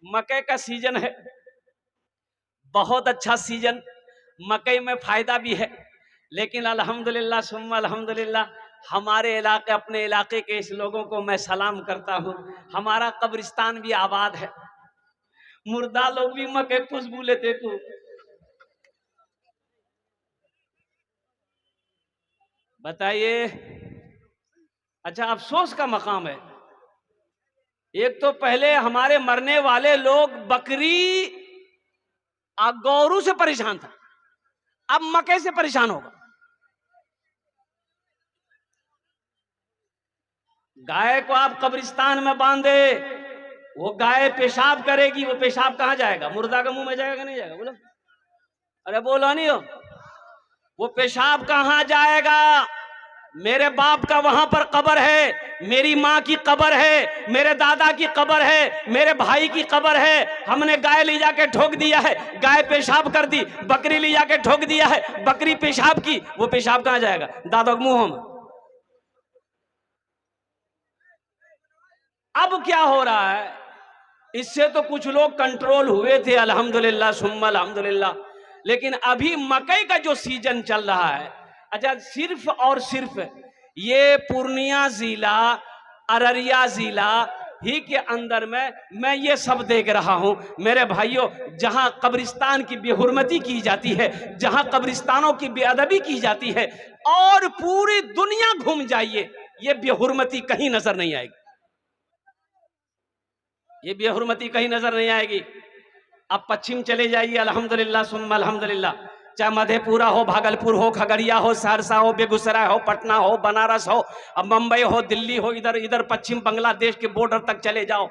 मकई का सीजन है, बहुत अच्छा सीजन, मकई में फायदा भी है। लेकिन अल्हम्दुलिल्लाह सुम्मा अल्हम्दुलिल्लाह हमारे इलाके, अपने इलाके के इस लोगों को मैं सलाम करता हूँ। हमारा कब्रिस्तान भी आबाद है, मुर्दा लोग भी मकई खुशबू लेते को। बताइए, अच्छा अफसोस का मकाम है। एक तो पहले हमारे मरने वाले लोग बकरी गौरू से परेशान था, अब मकई से परेशान होगा। गाय को आप कब्रिस्तान में बांधे, वो गाय पेशाब करेगी, वो पेशाब कहां जाएगा? मुर्दा के मुंह में जाएगा नहीं जाएगा? बोलो, अरे बोलो नहीं हो, वो पेशाब कहां जाएगा? मेरे बाप का वहां पर कब्र है, मेरी माँ की कब्र है, मेरे दादा की कब्र है, मेरे भाई की कब्र है। हमने गाय ले जाके ठोक दिया है, गाय पेशाब कर दी। बकरी ले जाके ठोक दिया है, बकरी पेशाब की, वो पेशाब कहां जाएगा? दादा के मुंह में। अब क्या हो रहा है, इससे तो कुछ लोग कंट्रोल हुए थे अल्हम्दुलिल्लाह सुम्मा अल्हम्दुलिल्लाह, लेकिन अभी मकई का जो सीजन चल रहा है, अच्छा सिर्फ और सिर्फ ये पूर्णिया जिला, अररिया जिला ही के अंदर में मैं ये सब देख रहा हूं मेरे भाइयों। जहां कब्रिस्तान की बेहुरमती की जाती है, जहां कब्रिस्तानों की बेअदबी की जाती है, और पूरी दुनिया घूम जाइए, ये बेहुरमती कहीं नजर नहीं आएगी, ये बेहुरमती कहीं नजर नहीं आएगी। अब पश्चिम चले जाइए, अल्हम्दुलिल्लाह सुम्मा अल्हम्दुलिल्लाह, चाहे मधेपुरा हो, भागलपुर हो, खगड़िया हो, सहरसा हो, बेगूसराय हो, पटना हो, बनारस हो, अब मुंबई हो, दिल्ली हो, इधर इधर पश्चिम बांग्लादेश के बॉर्डर तक चले जाओ,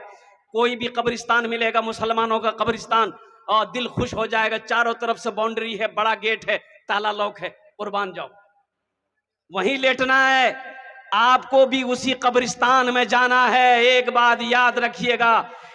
कोई भी कब्रिस्तान मिलेगा मुसलमानों का कब्रिस्तान, और दिल खुश हो जाएगा। चारों तरफ से बाउंड्री है, बड़ा गेट है, ताला लॉक है, कुर्बान जाओ, वहीं लेटना है। आपको भी उसी कब्रिस्तान में जाना है, एक बात याद रखिएगा।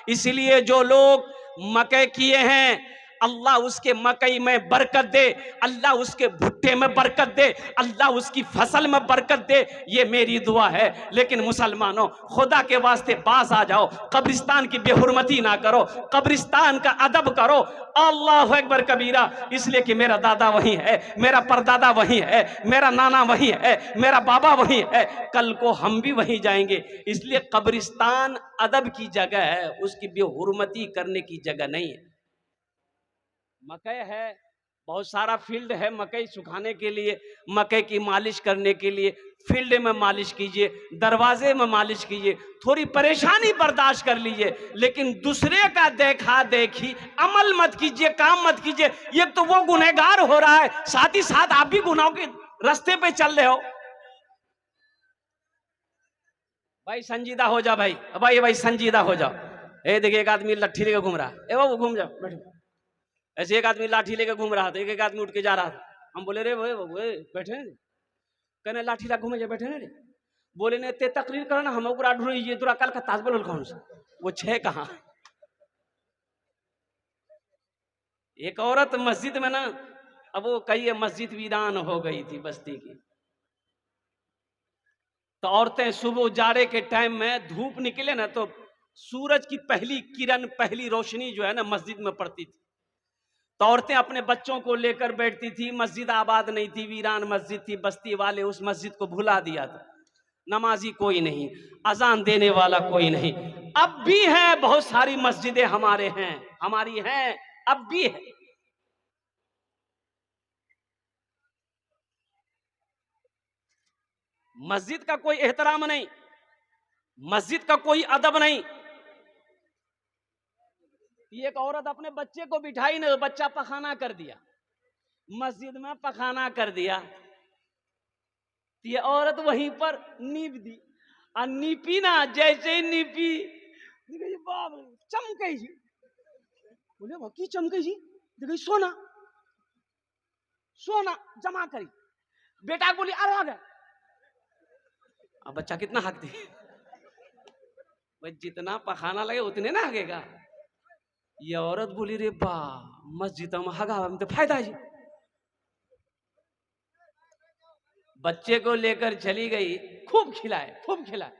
इसलिए जो लोग मकई किए हैं, अल्लाह उसके मकई में बरकत दे, अल्लाह उसके भुट्टे में बरकत दे, अल्लाह उसकी फसल में बरकत दे, ये मेरी दुआ है। लेकिन मुसलमानों, खुदा के वास्ते बाज आ जाओ, कब्रिस्तान की बेहुरमती ना करो, कब्रिस्तान का अदब करो। अल्लाह अकबर कबीरा, इसलिए कि मेरा दादा वही है, मेरा परदादा वही है, मेरा नाना वही है, मेरा बाबा वही है, कल को हम भी वहीं जाएंगे। इसलिए कब्रिस्तान अदब की जगह है, उसकी बेहुरमती करने की जगह नहीं है। मकई है, बहुत सारा फील्ड है मकई सुखाने के लिए, मकई की मालिश करने के लिए फील्ड में मालिश कीजिए, दरवाजे में मालिश कीजिए, थोड़ी परेशानी बर्दाश्त कर लीजिए, लेकिन दूसरे का देखा देखी अमल मत कीजिए, काम मत कीजिए। ये तो वो गुनहगार हो रहा है, साथ ही साथ आप भी गुनाहों के रास्ते पे चल रहे हो। भाई संजीदा हो जा, भाई भाई भाई संजीदा हो जाओ। ए देखिए, एक आदमी लट्ठी लेकर घूम रहा है, ए वो घूम जाओ, बैठो। ऐसे एक आदमी लाठी लेकर घूम रहा था, एक आदमी उठ के जा रहा था, हम बोले रे वो बैठे, कहने लाठी ला घूमे जा, बैठे रे, बोले ने ते तकरीर करो ना, हम ढूंढ ये तुरा कल का ताज बोल कौन सा, वो छह कहाँ। एक औरत मस्जिद में ना, अब वो कही मस्जिद वीरान हो गई थी बस्ती की, तो औरतें सुबह उजाड़े के टाइम में धूप निकले ना, तो सूरज की पहली किरण, पहली रोशनी जो है ना मस्जिद में पड़ती थी, तो औरतें अपने बच्चों को लेकर बैठती थी। मस्जिद आबाद नहीं थी, वीरान मस्जिद थी, बस्ती वाले उस मस्जिद को भुला दिया था, नमाजी कोई नहीं, अजान देने वाला कोई नहीं। अब भी है, बहुत सारी मस्जिदें हमारे हैं, हमारी हैं, अब भी है। मस्जिद का कोई एहतराम नहीं, मस्जिद का कोई अदब नहीं। एक औरत अपने बच्चे को बिठाई ना, बच्चा पखाना कर दिया, मस्जिद में पखाना कर दिया, ये औरत वहीं पर नीप दी, और नीपी ना, जैसे ही नीपी बाप चमके जी, बोले वो की चमके जी, देखिए सोना सोना जमा करी, बेटा बोली अरे आ गए, अब बच्चा कितना हक दे, भाई जितना पखाना लगे उतने ना हगेगा। ये औरत बोली रे बा, मस्जिद में हगा में तो फायदा जी, बच्चे को लेकर चली गई, खूब खिलाए खूब खिलाए,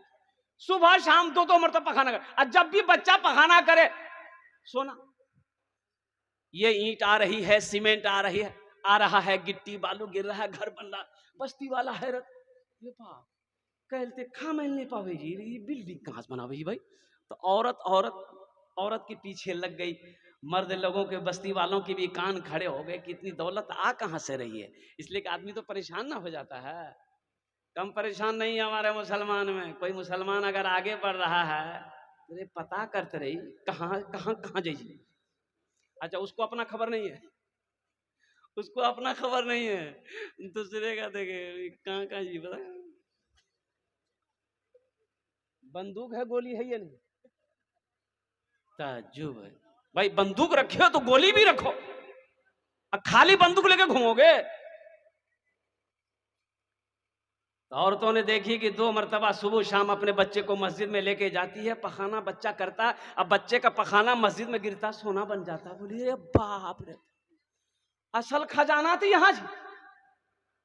सुबह शाम दो मरतबा पखाना करे, और जब भी बच्चा पखाना करे सोना। ये ईंट आ रही है, सीमेंट आ रही है, आ रहा है, गिट्टी बालू गिर रहा है, घर बन रहा। बस्ती वाला हैरत, ये बाप कहते खा मैं नहीं पावे जी, ये बिल्डिंग कहाँ से बनावे जी भाई। तो औरत औरत औरत के पीछे लग गई। मर्द लोगों के, बस्ती वालों के भी कान खड़े हो गए कि इतनी दौलत आ कहाँ से रही है। इसलिए कि आदमी तो परेशान ना हो जाता है। कम परेशान नहीं है हमारे मुसलमान में। कोई मुसलमान अगर आगे बढ़ रहा है तो पता करते रही कहाँ कहाँ कहाँ जाइए। अच्छा, उसको अपना खबर नहीं है, उसको अपना खबर नहीं है, दूसरे का देखे कहाँ कहाँ जी पता। बंदूक है, गोली है या नहीं? ताज्जुब है भाई, बंदूक रखे हो तो गोली भी रखो। अब खाली बंदूक लेके घूमोगे। तो औरतों ने देखी कि 2 मरतबा सुबह शाम अपने बच्चे को मस्जिद में लेके जाती है, पखाना बच्चा करता, अब बच्चे का पखाना मस्जिद में गिरता, सोना बन जाता। बोली रे बाप रे, असल खजाना तो यहाँ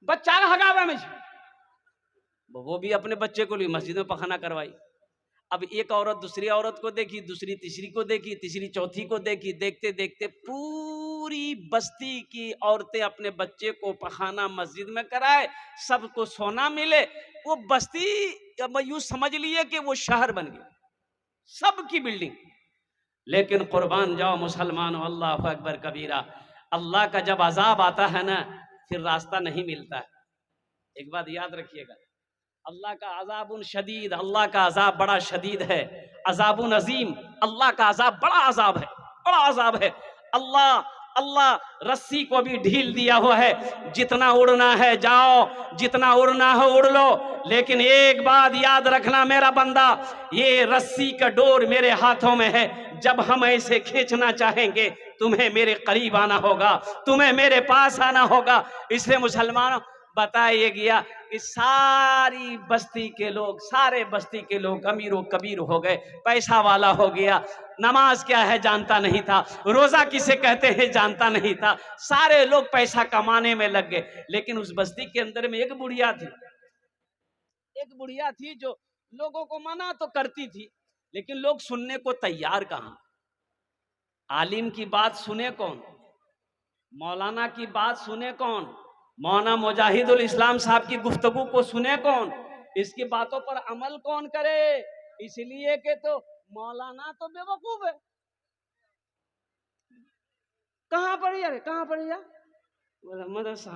बच्चा हगावे में। वो भी अपने बच्चे को लिए मस्जिद में पखाना करवाई। अब एक औरत दूसरी औरत को देखी, दूसरी तीसरी को देखी, तीसरी चौथी को देखी। देखते देखते पूरी बस्ती की औरतें अपने बच्चे को पखाना मस्जिद में कराए, सबको सोना मिले। वो बस्ती यूं समझ लिए कि वो शहर बन गया, सबकी बिल्डिंग। लेकिन कुर्बान जाओ मुसलमानों, अल्लाह अकबर कबीरा। अल्लाह का जब अजाब आता है ना, फिर रास्ता नहीं मिलता है। एक बात याद रखिएगा, अल्लाह का अजाबुन शदीद, अल्लाह का अजाब बड़ा शदीद है। अजाबुन अजीम, अल्लाह का अजाब बड़ा अजाब है, बड़ा अजाब है। अल्लाह रस्सी को भी ढील दिया हुआ है, जितना उड़ना है जाओ, जितना उड़ना है उड़ लो। लेकिन एक बात याद रखना मेरा बंदा, ये रस्सी का डोर मेरे हाथों में है। जब हम ऐसे खींचना चाहेंगे, तुम्हें मेरे करीब आना होगा, तुम्हें मेरे पास आना होगा। इसलिए मुसलमानों, बताया गया कि सारी बस्ती के लोग, सारे बस्ती के लोग अमीरों कबीर हो गए, पैसा वाला हो गया। नमाज क्या है जानता नहीं था, रोजा किसे कहते हैं जानता नहीं था। सारे लोग पैसा कमाने में लग गए। लेकिन उस बस्ती के अंदर में एक बुढ़िया थी, एक बुढ़िया थी जो लोगों को मना तो करती थी, लेकिन लोग सुनने को तैयार कहां। आलिम की बात सुने कौन, मौलाना की बात सुने कौन, मौलाना मुजाहिदुल इस्लाम साहब की गुफ्तगू को सुने कौन, इसकी बातों पर अमल कौन करे। इसलिए कि तो मौलाना तो बेवकूफ है। कहाँ पढ़ी यार, कहाँ पढ़ी यार, बोला मदरसा,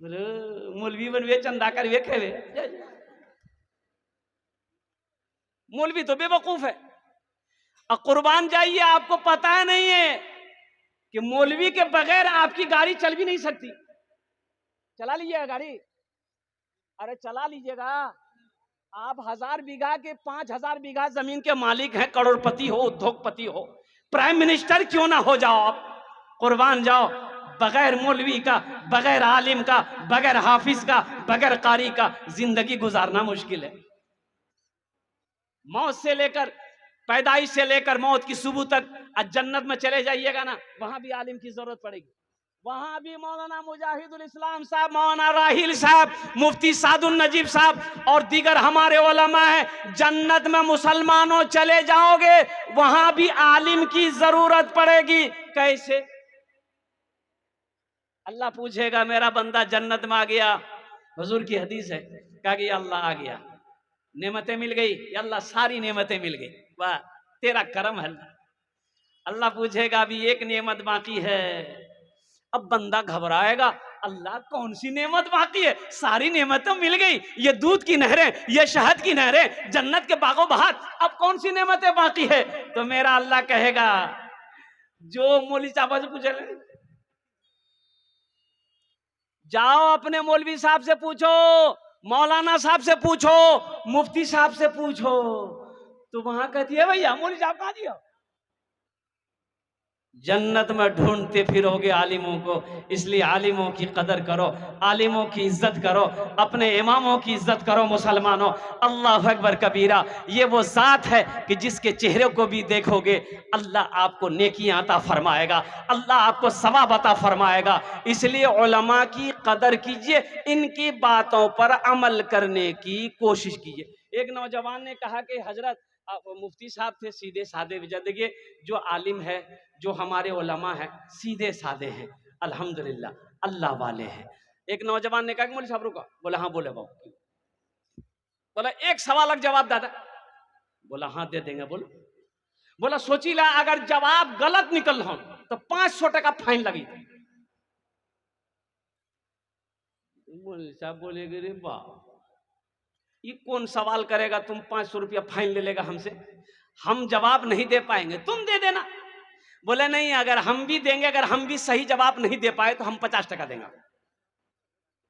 बोले मौलवी बनवे चंदा कर वेखे वे। मौलवी तो बेवकूफ है। और कुर्बान जाइए, आपको पता है नहीं है कि मौलवी के बगैर आपकी गाड़ी चल भी नहीं सकती। चला लीजिएगा गाड़ी, अरे चला लीजिएगा। आप 1000 बीघा के 5000 बीघा जमीन के मालिक हैं, करोड़पति हो, उद्योगपति हो, प्राइम मिनिस्टर क्यों ना हो जाओ आप। कुर्बान जाओ, बगैर मौलवी का, बगैर आलिम का, बगैर हाफिज का, बगैर कारी का जिंदगी गुजारना मुश्किल है। मौत से लेकर, पैदाइश से लेकर मौत की सुबह तक जन्नत में चले जाइएगा ना, वहां भी आलिम की जरूरत पड़ेगी। वहां भी मौलाना मुजाहिदुल इस्लाम साहब, मौलाना राहिल साहब, मुफ्ती सादुल नजीब साहब और दीगर हमारे उलमा हैं। जन्नत में मुसलमानों चले जाओगे, वहां भी आलिम की जरूरत पड़ेगी। कैसे? अल्लाह पूछेगा मेरा बंदा जन्नत में आ गया, हुजूर की हदीस है, कहा कि अल्लाह आ गया, नेमतें मिल गई, अल्लाह सारी नेमतें मिल गई, वाह तेरा करम है। अल्लाह पूछेगा अभी एक नेमत बाकी है। अब बंदा घबराएगा, अल्लाह कौन सी नेमत बाकी है, सारी नेमतें मिल गई, ये दूध की नहरें, ये शहद की नहरें, जन्नत के बागों बहार, अब कौन सी नेमतें बाकी है। तो मेरा अल्लाह कहेगा जो मौलवी साहब से पूछे, जाओ अपने मौलवी साहब से पूछो, मौलाना साहब से पूछो, मुफ्ती साहब से पूछो। तो वहां कहती है भैया मौलवी साहब कहाँ दिया। जन्नत में ढूंढते फिरोगे आलिमों को। इसलिए आलिमों की कदर करो, आलिमों की इज्जत करो, अपने इमामों की इज्जत करो मुसलमानों। अल्लाह अकबर कबीरा। ये वो जात है कि जिसके चेहरे को भी देखोगे अल्लाह आपको नेकियां अता फरमाएगा, अल्लाह आपको सवाब अता फरमाएगा। इसलिए उलमा की कदर कीजिए, इनकी बातों पर अमल करने की कोशिश कीजिए। एक नौजवान ने कहा कि हजरत अब मुफ्ती साहब थे सीधे साधे विजय। देखिए जो आलिम है, जो हमारे उलमा है, सीधे साधे हैं अल्हम्दुलिल्लाह, अल्लाह वाले हैं। एक नौजवान ने कहा कि मौलवी साहब रुको, बोला हाँ बोले बाबू, बोला एक सवाल का जवाब दादा, बोला हाँ दे देंगे, बोलो। बोला सोची ला अगर जवाब गलत निकल हो तो 500 टका फाइन लगी। मौलवी साहब बोले रे वाह, ये कौन सवाल करेगा, तुम 500 रुपया फाइन ले लेगा हमसे, हम जवाब नहीं दे पाएंगे, तुम दे देना। बोले नहीं, अगर हम भी देंगे, अगर हम भी सही जवाब नहीं दे पाए तो हम 50 टका देंगे।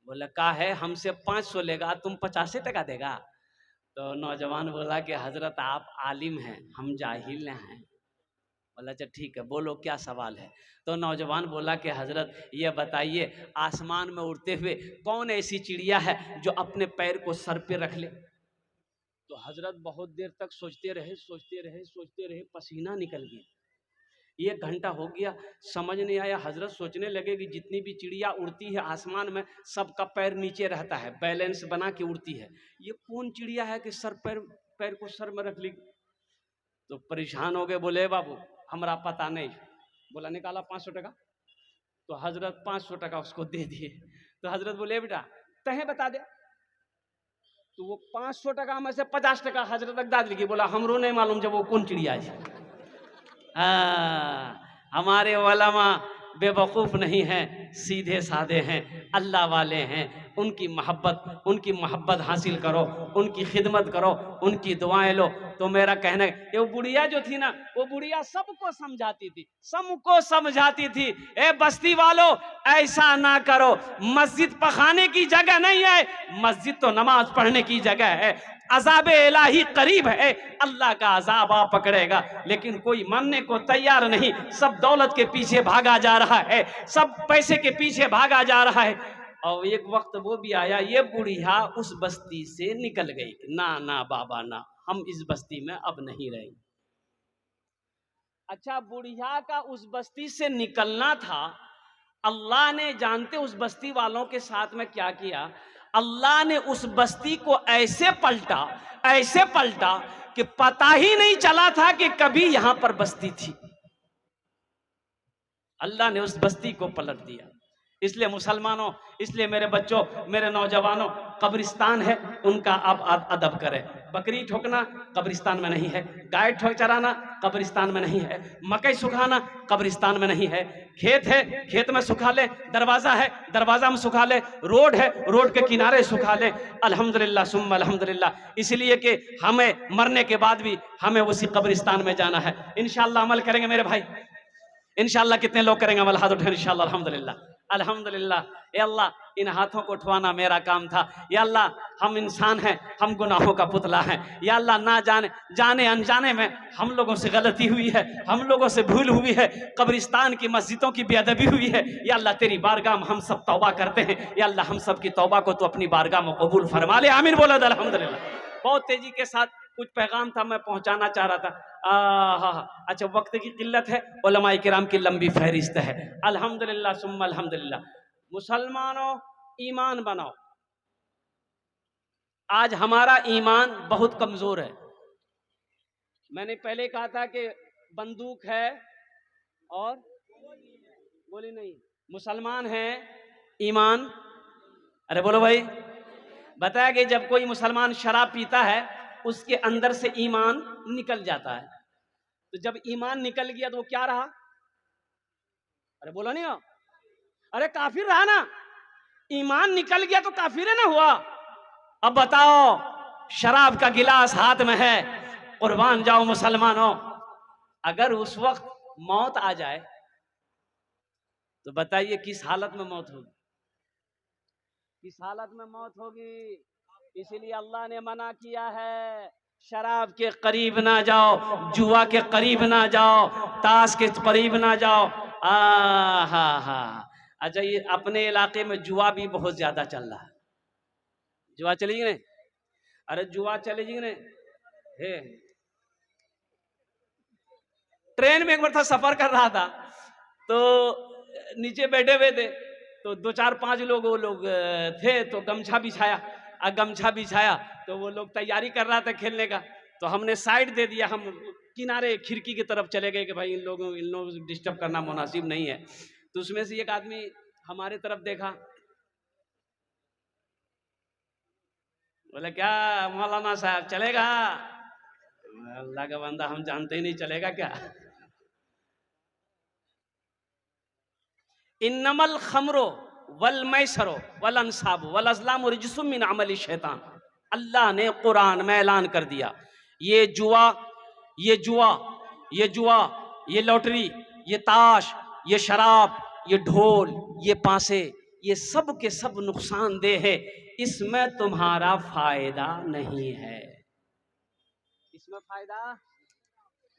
बोले का है, हमसे 500 लेगा, तुम 50 टका देगा। तो नौजवान बोला कि हजरत आप आलिम हैं, हम जाहिल हैं। बोला अच्छा ठीक है, बोलो क्या सवाल है। तो नौजवान बोला कि हजरत ये बताइए, आसमान में उड़ते हुए कौन ऐसी चिड़िया है जो अपने पैर को सर पे रख ले। तो हजरत बहुत देर तक सोचते रहे, सोचते रहे, सोचते रहे, पसीना निकल गया। 1 घंटा हो गया, समझ नहीं आया। हजरत सोचने लगे कि जितनी भी चिड़िया उड़ती है आसमान में, सबका पैर नीचे रहता है, बैलेंस बना के उड़ती है, ये कौन चिड़िया है कि पैर को सर में रख ली। तो परेशान हो गए, बोले बाबू हमारा पता नहीं। बोला निकाला 500 टका। तो हजरत 500 टका उसको दे दिए। तो हजरत बोले बेटा तहे बता दे। तो वो 500 टका में से 50 टका हजरत तक दाद लिखी। बोला हमरो नहीं मालूम जब वो कौन चिड़िया है। हमारे उलमा बेवकूफ़ नहीं हैं, सीधे साधे हैं, अल्लाह वाले हैं। उनकी मोहब्बत हासिल करो, उनकी खिदमत करो, उनकी दुआएं लो। तो मेरा कहना है, ये बुढ़िया जो थी ना, वो बुढ़िया सबको समझाती थी, ए बस्ती वालों ऐसा ना करो, मस्जिद पखाने की जगह नहीं है, मस्जिद तो नमाज पढ़ने की जगह है। अज़ाब इलाही करीब है, अल्लाह का अज़ाब आ पकड़ेगा। लेकिन कोई मानने को तैयार नहीं, सब दौलत के पीछे भागा जा रहा है, सब पैसे के पीछे भागा जा रहा है। और एक वक्त वो भी आया, ये बुढ़िया उस बस्ती से निकल गई, ना ना बाबा ना, हम इस बस्ती में अब नहीं रहेंगे। अच्छा, बुढ़िया का उस बस्ती से निकलना था, अल्लाह ने जानते उस बस्ती वालों के साथ में क्या किया। अल्लाह ने उस बस्ती को ऐसे पलटा कि पता ही नहीं चला था कि कभी यहां पर बस्ती थी। अल्लाह ने उस बस्ती को पलट दिया। इसलिए मुसलमानों, इसलिए मेरे बच्चों, मेरे नौजवानों, कब्रिस्तान है उनका आप अदब करें। बकरी ठोकना कब्रिस्तान में नहीं है, गाय ठोक चराना कब्रिस्तान में नहीं है, मकई सुखाना कब्रिस्तान में नहीं है, खेत है खेत में सुखा ले, दरवाजा है दरवाजा में सुखा ले, रोड है रोड के किनारे सुखा ले। अल्हम्दुलिल्लाह सुम्मा अल्हम्दुलिल्लाह, इसलिए कि हमें मरने के बाद भी हमें उसी कब्रिस्तान में जाना है। इंशाअल्लाह अमल करेंगे मेरे भाई, इंशाअल्लाह। कितने लोग करेंगे अमल? हाथ उठाएं इंशाअल्लाह। अल्हम्दुलिल्लाह अल्हम्दुलिल्लाह। या अल्लाह इन हाथों को उठवाना मेरा काम था। या अल्लाह हम इंसान हैं, हम गुनाहों का पुतला हैं। या अल्लाह ना जाने अनजाने में हम लोगों से गलती हुई है, हम लोगों से भूल हुई है, कब्रिस्तान की मस्जिदों की बेअदबी हुई है। या अल्लाह तेरी बारगाह में हम सब तौबा करते हैं। या अल्लाह हम सब की तौबा को तो अपनी बारगाह में कबूल फरमा ले, आमीन बोला अल्हम्दुलिल्लाह। बहुत तेजी के साथ कुछ पैगाम था मैं पहुंचाना चाह रहा था। अच्छा, वक्त की किल्लत है, उलमाए किराम की लंबी फहरिस्त है। अल्हम्दुलिल्लाह सुम्मा अल्हम्दुलिल्लाह। मुसलमानों ईमान बनाओ। आज हमारा ईमान बहुत कमजोर है। मैंने पहले कहा था कि बंदूक है और गोली नहीं, मुसलमान है ईमान। अरे बोलो भाई, बताया कि जब कोई मुसलमान शराब पीता है उसके अंदर से ईमान निकल जाता है। तो जब ईमान निकल गया तो वो क्या रहा? अरे बोलो नहीं हो, अरे काफिर रहा ना। ईमान निकल गया तो काफिर है ना हुआ। अब बताओ, शराब का गिलास हाथ में है, कुर्बान जाओ मुसलमानों, अगर उस वक्त मौत आ जाए तो बताइए किस हालत में मौत होगी? किस हालत में मौत होगी? इसीलिए अल्लाह ने मना किया है, शराब के करीब ना जाओ, जुआ के करीब ना जाओ, ताश के करीब ना जाओ। हा। अच्छा, ये अपने इलाके में जुआ भी बहुत ज्यादा चल रहा है। जुआ चलेगी नहीं? अरे जुआ चलेगी नहीं? हे, ट्रेन में एक बार था, सफर कर रहा था, तो नीचे बैठे हुए थे, तो 2-4-5 लोग वो लोग थे, तो गमछा बिछाया तो वो लोग तैयारी कर रहा था खेलने का। तो हमने साइड दे दिया, हम किनारे खिड़की की तरफ चले गए कि भाई इन लोगों को डिस्टर्ब करना मुनासिब नहीं है। तो उसमें से एक आदमी हमारे तरफ देखा, बोले क्या मौलाना साहब चलेगा? अल्लाह का बंदा, हम जानते ही नहीं, चलेगा क्या? इन्नमल खमरो वल मैसरो वल अंसाब वल अज़लाम रिजसुम मिन अमली शैतान। अल्लाह ने कुरान में ऐलान कर दिया, ये जुआ, ये जुआ, ये जुआ, ये लॉटरी, ये ताश, ये शराब, ये ढोल, ये पासे, ये सब के सब नुकसानदेह है, इसमें तुम्हारा फायदा नहीं है, इसमें फायदा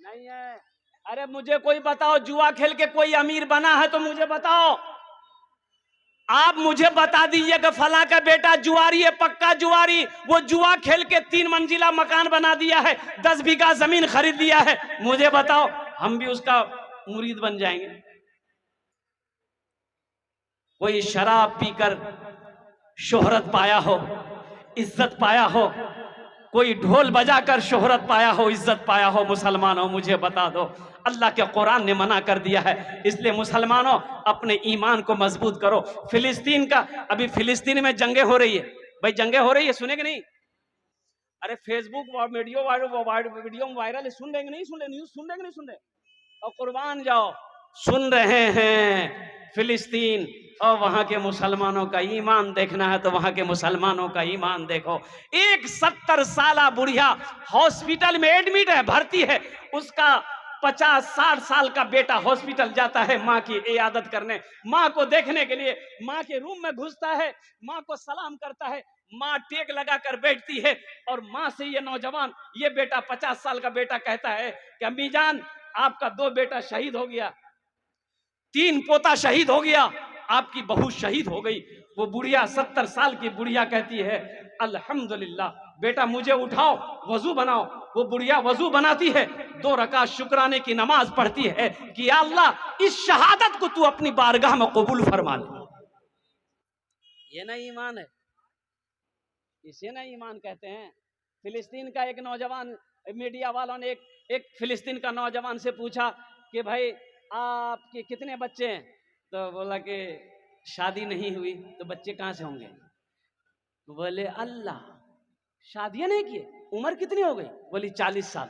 नहीं है। अरे मुझे कोई बताओ, जुआ खेल के कोई अमीर बना है तो मुझे बताओ। आप मुझे बता दीजिए कि फला का बेटा जुआरी है, पक्का जुआरी, वो जुआ खेल के 3 मंजिला मकान बना दिया है, 10 बीघा जमीन खरीद लिया है, मुझे बताओ, हम भी उसका मुरीद बन जाएंगे। कोई शराब पीकर शोहरत पाया हो, इज्जत पाया हो, कोई ढोल बजाकर शोहरत पाया हो, इज्जत पाया हो, मुसलमानों मुझे बता दो। अल्लाह के कुरान ने मना कर दिया है, इसलिए मुसलमानों अपने ईमान को मजबूत करो। फिलिस्तीन का, अभी फिलिस्तीन में जंगे हो रही है भाई, जंगे हो रही है, सुने कि नहीं? अरे फेसबुक वीडियो में वायरल है, सुन रहे नहीं? सुन रहे न्यूज, सुन रहे नहीं? सुन रहे? और कुर्बान जाओ, सुन रहे हैं। फिलिस्तीन और वहां के मुसलमानों का ईमान देखना है तो वहां के मुसलमानों का ईमान देखो। एक 70 साला बुढ़िया हॉस्पिटल में एडमिट है, भर्ती है, उसका 50-60 साल का बेटा हॉस्पिटल जाता है माँ की इयादत करने, माँ को देखने के लिए, माँ के रूम में घुसता है, माँ को सलाम करता है, माँ टेक लगा कर बैठती है, और माँ से ये नौजवान, ये बेटा 50 साल का बेटा कहता है कि अम्मी जान, आपका 2 बेटा शहीद हो गया, 3 पोता शहीद हो गया, आपकी बहू शहीद हो गई। वो बुढ़िया 70 साल की बुढ़िया कहती है अल्हम्दुलिल्लाह, बेटा मुझे उठाओ, वजू बनाओ। वो बुढ़िया वजू बनाती है, 2 रकात शुक्राने की नमाज पढ़ती है कि या अल्लाह, इस शहादत को तू अपनी बारगाह में कबूल फरमा ले। ये ना ईमान है, इसे ना ईमान कहते हैं। फिलिस्तीन का एक नौजवान, मीडिया वालों ने एक फिलिस्तीन का नौजवान से पूछा कि भाई आपके कितने बच्चे हैं? तो बोला कि शादी नहीं हुई। तो बच्चे कहाँ से होंगे? तो बोले अल्लाह, शादियां नहीं किए, उम्र कितनी हो गई? बोली 40 साल।